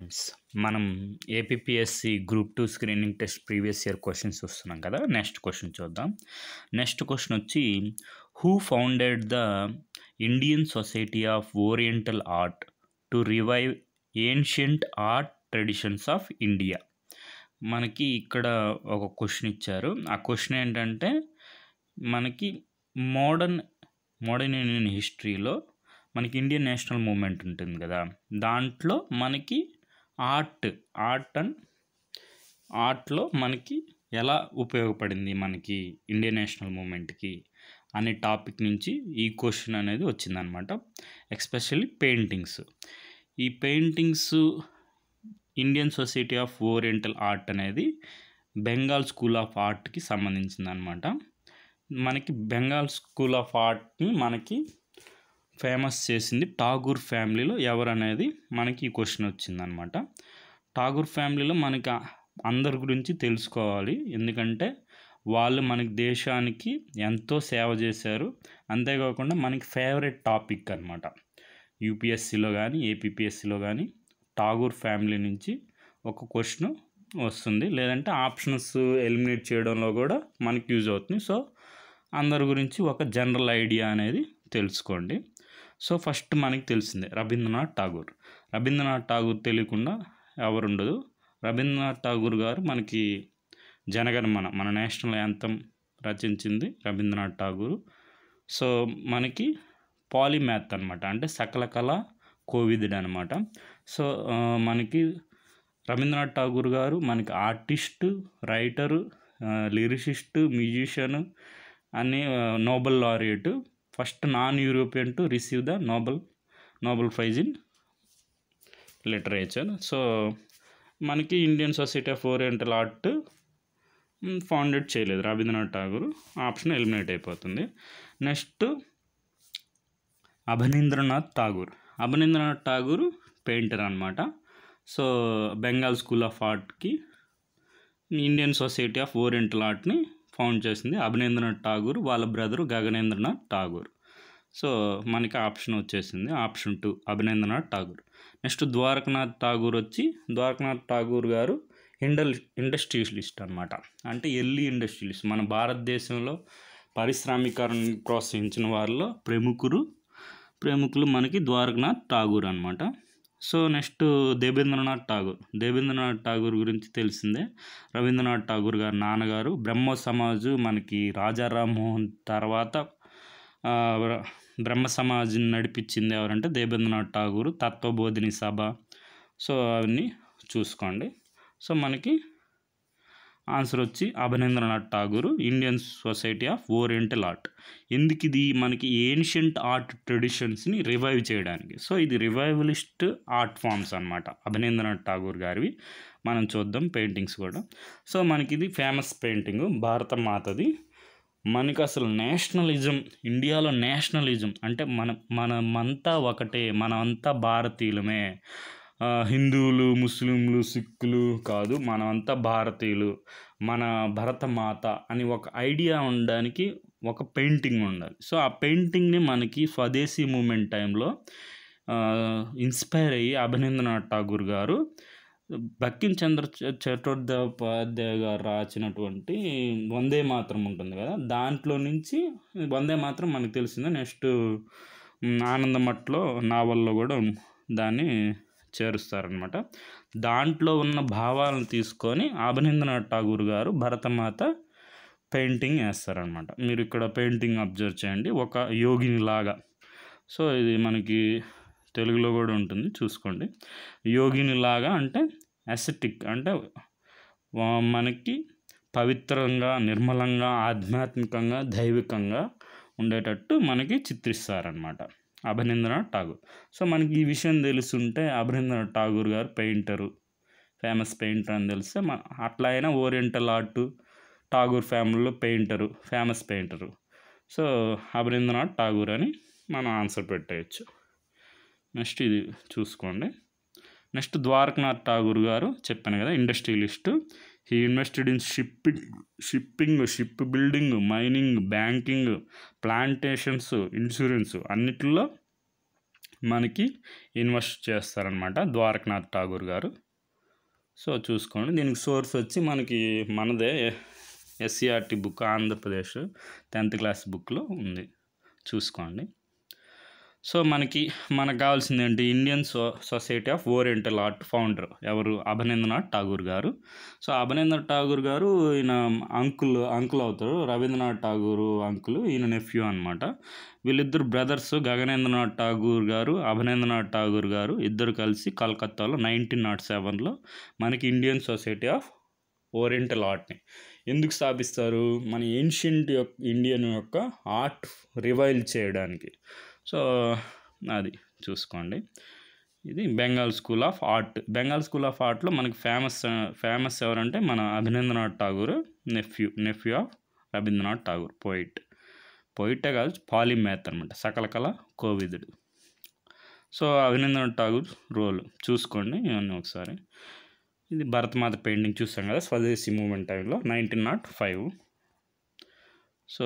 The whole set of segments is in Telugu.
ఫ్రెండ్స్, మనం APPSC group 2 screening test previous year questions చూస్తున్నాం కదా. నెక్స్ట్ క్వశ్చన్ చూద్దాం. నెక్స్ట్ క్వశ్చన్ వచ్చి, who founded the Indian society of oriental art to revive ancient art traditions of India? మనకి ఇక్కడ ఒక క్వశ్చన్ ఇచ్చారు. ఆ క్వశ్చన్ ఏంటంటే, మనకి మోడర్న్ ఇండియన్ హిస్టరీలో మనకి ఇండియన్ నేషనల్ మూమెంట్ ఉంటుంది కదా, దాంట్లో మనకి ఆర్ట్లో మనకి ఎలా ఉపయోగపడింది మనకి ఇండియన్ నేషనల్ మూమెంట్కి అనే టాపిక్ నుంచి ఈ క్వశ్చన్ అనేది వచ్చిందనమాట. Especially paintings. ఈ paintings Indian society of oriental art అనేది బెంగాల్ స్కూల్ ఆఫ్ ఆర్ట్కి సంబంధించిందనమాట. మనకి బెంగాల్ స్కూల్ ఆఫ్ ఆర్ట్ని మనకి ఫేమస్ చేసింది ఠాగూర్ ఫ్యామిలీలో ఎవరు అనేది మనకి ఈ క్వశ్చన్ వచ్చిందనమాట. ఠాగూర్ ఫ్యామిలీలో మనకి అందరి గురించి తెలుసుకోవాలి, ఎందుకంటే వాళ్ళు మనకి దేశానికి ఎంతో సేవ చేశారు. అంతేకాకుండా మనకి ఫేవరెట్ టాపిక్ అనమాట. యూపీఎస్సీలో కానీ ఏపీపీఎస్సీలో కానీ ఠాగూర్ ఫ్యామిలీ నుంచి ఒక క్వశ్చన్ వస్తుంది, లేదంటే ఆప్షన్స్ ఎలిమినేట్ చేయడంలో కూడా మనకి యూజ్ అవుతుంది. సో అందరి గురించి ఒక జనరల్ ఐడియా అనేది తెలుసుకోండి. సో ఫస్ట్ మనకి తెలిసిందే రవీంద్రనాథ్ ఠాగూర్ తెలియకుండా ఎవరుండదు. రవీంద్రనాథ్ ఠాగూర్ గారు మనకి జనగణమన, మన నేషనల్ యాంథమ్ రచించింది రవీంద్రనాథ్ ఠాగూర్. సో మనకి పాలిమ్యాథ్ అనమాట, అంటే సకల కళ కోవిదుడు అనమాట. సో మనకి రవీంద్రనాథ్ ఠాగూర్ గారు మనకి ఆర్టిస్టు, రైటరు, లిరిసిస్టు, మ్యూజిషియన్ అని Nobel laureate, first non European to receive the Nobel prize in literature. So మనకి Indian society of oriental art founded చేయలేదు రవీంద్రనాథ్ ఠాగూర్. ఆప్షన్ ఎలిమినేట్ అయిపోతుంది. నెక్స్ట్ అభినంద్రనాథ్ ఠాగూర్ పెయింటర్ అనమాట. సో బెంగాల్ స్కూల్ ఆఫ్ ఆర్ట్కి ఇండియన్ సొసైటీ ఆఫ్ ఓరియంటల్ ఆర్ట్ని ఫౌండ్ చేసింది అభినంద్రనాథ్ ఠాగూర్, వాళ్ళ బ్రదరు గగనేంద్రనాథ్ ఠాగూర్. సో మనకి ఆప్షన్ వచ్చేసింది, ఆప్షన్ 2 అభినంద్రనాథ్ ఠాగూర్. నెక్స్ట్ ద్వారకనాథ్ ఠాగూర్ గారు ఇండస్ట్రియలిస్ట్ అనమాట, అంటే ఎర్లీ ఇండస్ట్రియలిస్ట్. మన భారతదేశంలో పారిశ్రామికరణ ప్రోత్సహించిన వారిలో ప్రముఖులు మనకి ద్వారకనాథ్ ఠాగూర్ అనమాట. సో నెక్స్ట్ దేవేంద్రనాథ్ ఠాగూర్ గురించి తెలిసిందే. రవీంద్రనాథ్ ఠాగూర్ గారు నాన్నగారు. బ్రహ్మ సమాజ్ మనకి రాజా రామ్మోహన్ తర్వాత బ్రహ్మ సమాజ్ని నడిపించింది ఎవరంటే దేవేంద్రనాథ్ ఠాగూర్. తత్వబోధిని సభ, సో అవన్నీ చూసుకోండి. సో మనకి ఆన్సర్ వచ్చి Abanindranath Tagore, Indian society of oriental art. ఎందుకు ఇది? మనకి ఏన్షియంట్ ఆర్ట్ ట్రెడిషన్స్ని రివైవ్ చేయడానికి. సో ఇది రివైవలిస్ట్ ఆర్ట్ ఫామ్స్ అనమాట అభినంద్రనాథ్ ఠాగూర్ గారివి. మనం చూద్దాం పెయింటింగ్స్ కూడా. సో మనకి ఇది ఫేమస్ పెయింటింగ్ భారత మాతది. మనకి అసలు నేషనలిజం, ఇండియాలో నేషనలిజం అంటే మనమంతా ఒకటే, మనమంతా భారతీయులమే, హిందువులు, ముస్లింలు, సిక్కులు కాదు, మనమంతా భారతీయులు, మన భరతమాత అని ఒక ఐడియా ఉండడానికి ఒక పెయింటింగ్ ఉండాలి. సో ఆ పెయింటింగ్ని మనకి స్వదేశీ మూమెంట్ టైంలో ఇన్స్పైర్ అయ్యి అభినంద్రనాథ్ ఠాగూర్ గారు బంకిం చంద్ర చటోపాధ్యాయ గారు రాసినటువంటి వందే మాతరం ఉంటుంది కదా, దాంట్లో నుంచి వందే మాతరం మనకు తెలిసిందే. నెక్స్ట్ ఆనందమఠలో నావల్లో కూడా దాన్ని చేరుస్తారనమాట. దాంట్లో ఉన్న భావాలను తీసుకొని అభినంద్రనాథ్ ఠాగూర్ గారు భరతమాత పెయింటింగ్ వేస్తారనమాట. మీరు ఇక్కడ పెయింటింగ్ అబ్జర్వ్ చేయండి, ఒక యోగిని లాగా. సో ఇది మనకి తెలుగులో కూడా ఉంటుంది, చూసుకోండి. యోగిని లాగా అంటే అసెటిక్, అంటే మనకి పవిత్రంగా, నిర్మలంగా, ఆధ్యాత్మికంగా, దైవికంగా ఉండేటట్టు మనకి చిత్రిస్తారనమాట అభినంద్రనాథ్ ఠాగూర్. సో మనకి ఈ విషయం తెలుసుంటే అభినంద్రనాథ్ ఠాగూర్ గారు పెయింటరు, ఫేమస్ పెయింటర్ అని తెలిస్తే అట్లా అయినా ఓరియంటల్ ఆర్ట్ ఠాగూర్ ఫ్యామిలీలో ఫేమస్ పెయింటరు. సో అభినంద్రనాథ్ ఠాగూర్ అని మనం ఆన్సర్ పెట్టేయచ్చు. నెక్స్ట్ ఇది చూసుకోండి. నెక్స్ట్ ద్వారకనాథ్ ఠాగూర్ గారు చెప్పాను కదా, industrialist. He invested in ship building, mining, banking, plantations, insurance అన్నిటిలో మనకి ఇన్వెస్ట్ చేస్తారనమాట ద్వారకనాథ్ ఠాగూర్ గారు. సో చూసుకోండి, దీనికి సోర్స్ వచ్చి మనకి మనదే SCERT book, Andhra Pradesh 10th class బుక్లో ఉంది, చూసుకోండి. సో మనకు కావాల్సింది ఏంటి? Indian society of oriental art founder ఎవరు? అభినందనాథ్ ఠాగూర్ గారు. సో అభినందనాథ్ ఠాగూర్ గారు ఈయన అంకుల్ అవుతారు. రవీంద్రనాథ్ ఠాగూర్ అంకుల్, ఈయన నెఫ్యూ అనమాట. వీళ్ళిద్దరు బ్రదర్స్, గగనేంద్రనాథ్ ఠాగూర్ గారు, అభినందనాథ్ ఠాగూర్ గారు ఇద్దరు కలిసి కలకత్తాలో 1907లో మనకి ఇండియన్ సొసైటీ ఆఫ్ ఓరియంటల్ ఆర్ట్ని ఎందుకు స్థాపిస్తారు? మన ఏన్షియంట్ ఇండియన్ యొక్క ఆర్ట్ రివైల్ చేయడానికి. సో అది చూసుకోండి. ఇది Bengal school of art. Bengal school of ఆర్ట్లో మనకి ఫేమస్ ఎవరంటే మన అభినందనాథ్ ఠాగూర్ నెఫ్యూ ఆఫ్ రవీంద్రనాథ్ ఠాగూర్. పోయిటే కాదు, పాలిమ్యాథ్ అనమాట, సకల కళ కోవిదుడు. సో అభినందనాథ్ ఠాగూర్ రోల్ చూసుకోండి ఇవన్నీ ఒకసారి. ఇది భరతమాత పెయింటింగ్ చూసాం కదా, స్వదేశీ మూమెంట్ టైంలో 1905. సో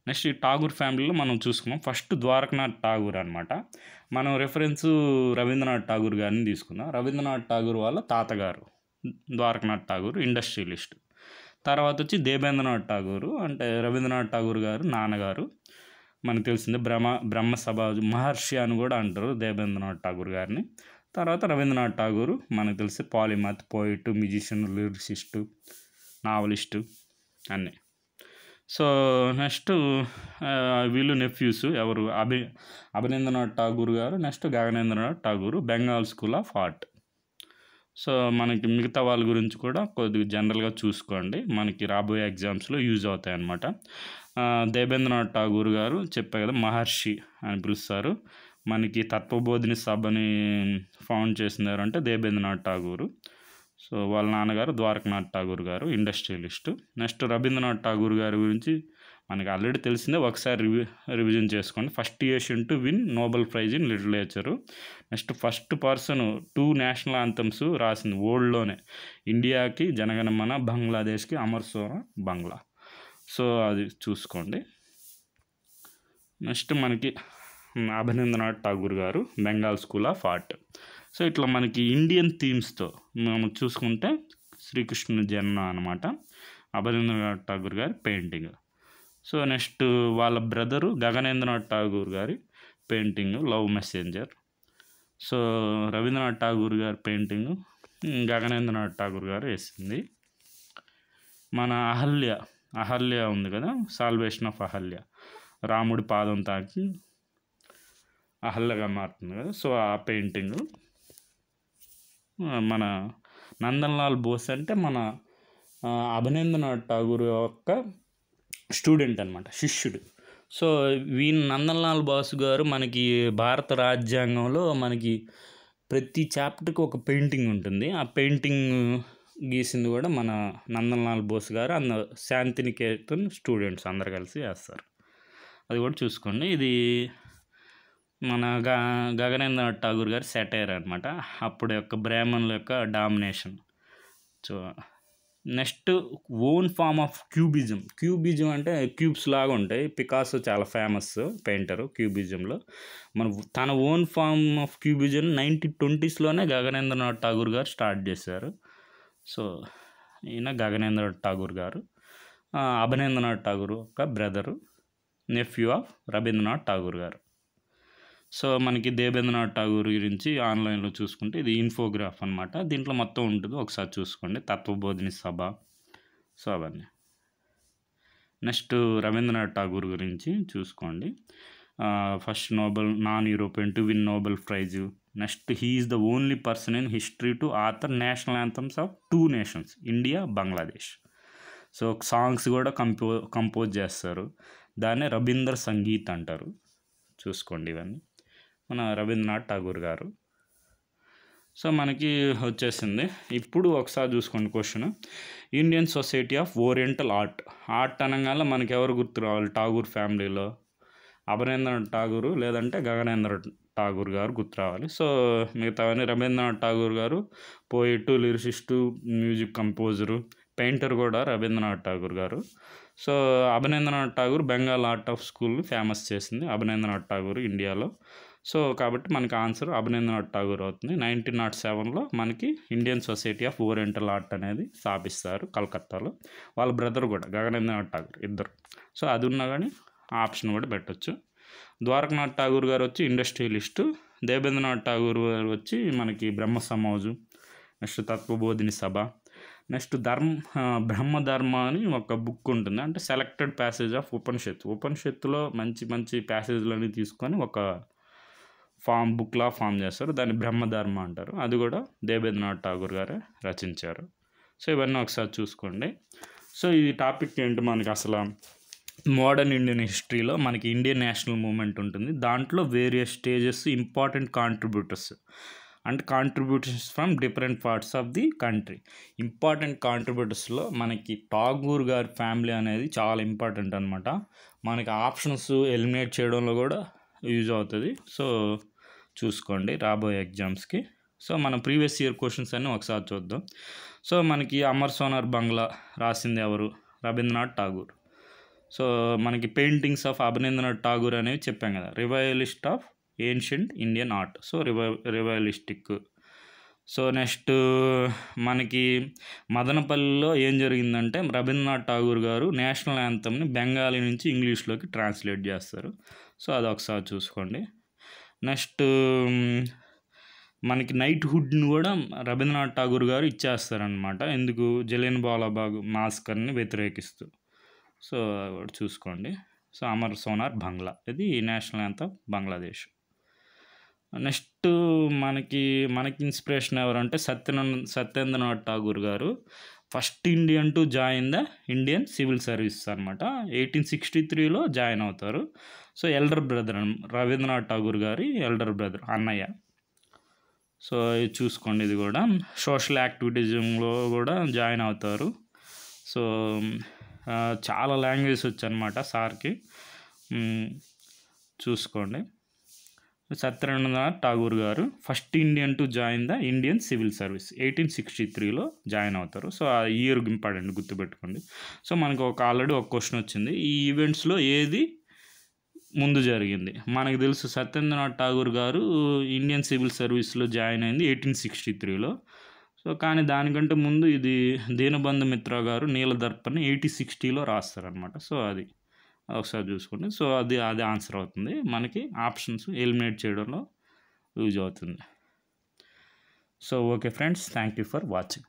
నెక్స్ట్ ఈ ఠాగూర్ ఫ్యామిలీలో మనం చూసుకున్నాం. ఫస్ట్ ద్వారకనాథ్ ఠాగూర్ అనమాట. మనం రెఫరెన్స్ రవీంద్రనాథ్ ఠాగూర్ గారిని తీసుకుందాం. రవీంద్రనాథ్ ఠాగూర్ వాళ్ళ తాతగారు ద్వారకనాథ్ ఠాగూర్, ఇండస్ట్రియలిస్ట్. తర్వాత వచ్చి దేబేంద్రనాథ్ ఠాగూర్, అంటే రవీంద్రనాథ్ ఠాగూర్ గారు నాన్నగారు. మనకు తెలిసిందే బ్రహ్మసభ మహర్షి అని కూడా అంటారు దేబేంద్రనాథ్ ఠాగూర్ గారిని. తర్వాత రవీంద్రనాథ్ ఠాగూర్ మనకు తెలిసి polymath, poet, musician, lyricist, novelist అన్నీ. సో నెక్స్ట్ వీళ్ళు నెఫ్యూస్ ఎవరు? అభినందనాథ్ ఠాగూర్ గారు, next Gaganendranath Tagore, Bengal school of art. So మనకి మిగతా వాళ్ళ గురించి కూడా కొద్దిగా జనరల్గా చూసుకోండి, మనకి రాబోయే ఎగ్జామ్స్లో యూజ్ అవుతాయి అన్నమాట. దేబేంద్రనాథ్ ఠాగూర్ గారు చెప్పే కదా మహర్షి అని పిలుస్తారు. మనకి తత్వబోధిని సభని ఫౌండ్ చేసింది ఎవరంటే దేబేంద్రనాథ్ ఠాగూర్. సో వాళ్ళ నాన్నగారు ద్వారకనాథ్ ఠాగూర్ గారు, ఇండస్ట్రియలిస్టు. నెక్స్ట్ రవీంద్రనాథ్ ఠాగూర్ గారి గురించి మనకి ఆల్రెడీ తెలిసిందే, ఒకసారి రివిజన్ చేసుకోండి. First Asian to win Nobel prize in literature. Next first person 2 national anthems రాసింది వరల్డ్లోనే, ఇండియాకి జనగణమన, బంగ్లాదేశ్కి అమర్ సోరా బంగ్లా. సో అది చూసుకోండి. నెక్స్ట్ మనకి అభినందనాథ్ ఠాగూర్ గారు, Bengal school of art. So ఇట్లా మనకి ఇండియన్ థీమ్స్తో మనం చూసుకుంటే శ్రీకృష్ణుని జన్మ అనమాట, అభినందనాథ్ ఠాగూర్ గారి పెయింటింగ్. సో నెక్స్ట్ వాళ్ళ బ్రదరు గగనేంద్రనాథ్ ఠాగూర్ గారి painting love messenger. So Rabindranath Tagore గారి పెయింటింగ్ గగనేంద్రనాథ్ ఠాగూర్ గారు వేసింది. మన అహల్య ఉంది కదా, సాల్వేషన్ ఆఫ్ అహల్య, రాముడి పాదం తాకి అహల్యగా మారుతుంది కదా. సో ఆ పెయింటింగ్ మన నందన్లాల్ బోస్ అంటే మన అభినందనాథ్ ఠాగూర్ యొక్క స్టూడెంట్ అనమాట, శిష్యుడు. సో నందన్లాల్ బోస్ గారు మనకి భారత రాజ్యాంగంలో మనకి ప్రతి చాప్టర్కి ఒక పెయింటింగ్ ఉంటుంది. ఆ పెయింటింగ్ గీసింది కూడా మన నందన్లాల్ బోస్ గారు. శాంతినికేతన్ స్టూడెంట్స్ అందరు కలిసి వేస్తారు, అది కూడా చూసుకోండి. ఇది మన గగనేంద్రనాథ్ ఠాగూర్ గారి సెటైర్ అనమాట, అప్పుడు యొక్క బ్రాహ్మణుల యొక్క domination. So next own form of cubism అంటే క్యూబ్స్ లాగా ఉంటాయి. పికాసో చాలా ఫేమస్ పెయింటరు క్యూబిజంలో. తన ఓన్ ఫామ్ ఆఫ్ క్యూబిజం 1920sలోనే గగనేంద్రనాథ్ ఠాగూర్ గారు స్టార్ట్ చేశారు. సో ఈయన గగనేంద్రనాథ్ ఠాగూర్ గారు అభినందనాథ్ ఠాగూర్ యొక్క brother, nephew of Rabindranath Tagore గారు. సో మనకి దేబేంద్రనాథ్ ఠాగూర్ గురించి ఆన్లైన్లో చూసుకుంటే ఇది ఇన్ఫోగ్రాఫ్ అనమాట, దీంట్లో మొత్తం ఉంటుంది, ఒకసారి చూసుకోండి. తత్వబోధిని సభ, సో అవన్నీ. నెక్స్ట్ రవీంద్రనాథ్ ఠాగూర్ గురించి చూసుకోండి. First non European to win Nobel prize. Next he is the only person in history to author national anthems of 2 nations, India, Bangladesh. So songs కూడా కంపోజ్ చేస్తారు, దాన్నే రవీంద్ర సంగీత్ అంటారు. చూసుకోండి ఇవన్నీ మన రవీంద్రనాథ్ ఠాగూర్ గారు. సో మనకి వచ్చేసింది. ఇప్పుడు ఒకసారి చూసుకోండి question, Indian society of oriental art అనగానే మనకి ఎవరు గుర్తు రావాలి? ఠాగూర్ ఫ్యామిలీలో అభినందనాథ్ ఠాగూర్ లేదంటే గగనేంద్రనాథ్ ఠాగూర్ గారు గుర్తు రావాలి. సో మిగతావన్నీ రవీంద్రనాథ్ ఠాగూర్ గారు poet, lyricist, music composer, painter కూడా రవీంద్రనాథ్ ఠాగూర్ గారు. So Abanindranath Tagore Bengal art of స్కూల్ని ఫేమస్ చేసింది అభినందనాథ్ ఠాగూర్ ఇండియాలో. సో కాబట్టి మనకి ఆన్సర్ అభినందనాథ్ ఠాగూర్ అవుతుంది. 1907లో మనకి Indian society of oriental art అనేది స్థాపిస్తారు కలకత్తాలో. వాళ్ళ బ్రదర్ కూడా గగనేంద్రనాథ్ ఠాగూర్ ఇద్దరు. సో అది ఉన్నా కానీ ఆప్షన్ కూడా పెట్టచ్చు. ద్వారకనాథ్ ఠాగూర్ గారు వచ్చి ఇండస్ట్రియలిస్టు, దేవేంద్రనాథ్ ఠాగూర్ గారు వచ్చి మనకి బ్రహ్మ సమాజు, నెక్స్ట్ తత్వబోధిని సభ, నెక్స్ట్ బ్రహ్మధర్మ అని ఒక బుక్ ఉంటుంది. అంటే సెలెక్టెడ్ ప్యాసేజ్ ఆఫ్ ఉపనిషత్తులో మంచి మంచి ప్యాసేజ్లని తీసుకొని ఒక బుక్లా ఫామ్ చేస్తారు. దాన్ని బ్రహ్మధర్మ అంటారు. అది కూడా దేవేంద్రనాథ్ ఠాగూర్ గారే రచించారు. సో ఇవన్నీ ఒకసారి చూసుకోండి. సో ఈ టాపిక్ ఏంటి, మనకి అసలు మోడర్న్ ఇండియన్ హిస్టరీలో మనకి ఇండియన్ నేషనల్ మూమెంట్ ఉంటుంది. దాంట్లో various stages, important contributors and contributions from different parts of the country. Important కాంట్రిబ్యూటర్స్లో మనకి ఠాగూర్ గారి ఫ్యామిలీ అనేది చాలా ఇంపార్టెంట్ అనమాట. మనకి ఆప్షన్స్ ఎలిమినేట్ చేయడంలో కూడా యూజ్ అవుతుంది. సో చూసుకోండి రాబోయే ఎగ్జామ్స్కి. సో మనం ప్రీవియస్ ఇయర్ క్వశ్చన్స్ అన్నీ ఒకసారి చూద్దాం. సో మనకి అమర్ సోనార్ బంగ్లా రాసింది ఎవరు? రవీంద్రనాథ్ ఠాగూర్. సో మనకి పెయింటింగ్స్ ఆఫ్ అభినందనాథ్ ఠాగూర్ అనేవి చెప్పాం కదా, revivalist of ancient Indian art. So revivalistic. So next మనకి మదనపల్లిలో ఏం జరిగిందంటే రవీంద్రనాథ్ ఠాగూర్ గారు నేషనల్ యాంథమ్ని బెంగాలీ నుంచి ఇంగ్లీష్లోకి ట్రాన్స్లేట్ చేస్తారు. సో అది ఒకసారి చూసుకోండి. నెక్స్ట్ మనకి నైట్హుడ్ని కూడా రవీంద్రనాథ్ ఠాగూర్ గారు ఇచ్చేస్తారనమాట. ఎందుకు? జలియన్ వాలాబాగ్ మాస్కర్ని వ్యతిరేకిస్తూ. సో చూసుకోండి. సో అమర్ సోనార్ బంగ్లా ఇది నేషనల్ యాంథమ్ బంగ్లాదేశ్. నెక్స్ట్ మనకి ఇన్స్పిరేషన్ ఎవరంటే సత్యేంద్రనాథ్ ఠాగూర్ గారు first Indian to join the Indian civil service అనమాట. 1863లో జాయిన్ అవుతారు. So elder brother Rabindranath Tagore గారి ఎల్డర్ బ్రదర్, అన్నయ్య. సో ఇది చూసుకోండి. ఇది కూడా సోషల్ యాక్టివిటిజంలో కూడా జాయిన్ అవుతారు. సో చాలా లాంగ్వేజెస్ వచ్చనమాట సార్కి. చూసుకోండి. సత్యేంద్రనాథ్ ఠాగూర్ గారు first Indian to join the Indian civil service 1863లో జాయిన్ అవుతారు. సో ఆ ఇయర్ ఇంపార్టెంట్, గుర్తుపెట్టుకోండి. సో మనకు ఆల్రెడీ ఒక క్వశ్చన్ వచ్చింది, ఈ ఈవెంట్స్లో ఏది ముందు జరిగింది? మనకు తెలుసు సత్యేంద్రనాథ్ ఠాగూర్ గారు ఇండియన్ సివిల్ సర్వీస్లో జాయిన్ అయింది 1863లో. సో కానీ దానికంటే ముందు ఇది దీనబంధు మిత్ర గారు నీలదర్పణని 1860లో రాస్తారనమాట. సో అది ఒకసారి చూసుకోండి. సో అది ఆన్సర్ అవుతుంది. మనకి ఆప్షన్స్ ఎలిమినేట్ చేయడంలో యూజ్ అవుతుంది. So okay friends, thank you for watching.